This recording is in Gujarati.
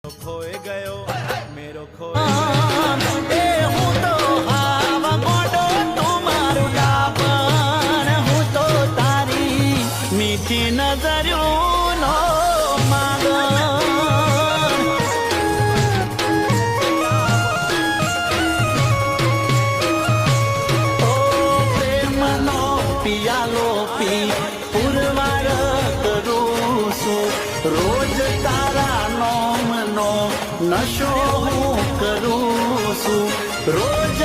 ખોઈ ગયો મેરો એ હું તો આવા મોટો તું મારું ડાપણ હું તો તારી મીઠી નજર્યોનો માગણ ઓ પ્રેમનો પિયાલો પી પુરવાર કરું છું રોજ તારા નોમનો નશો હું કરું છું રોજ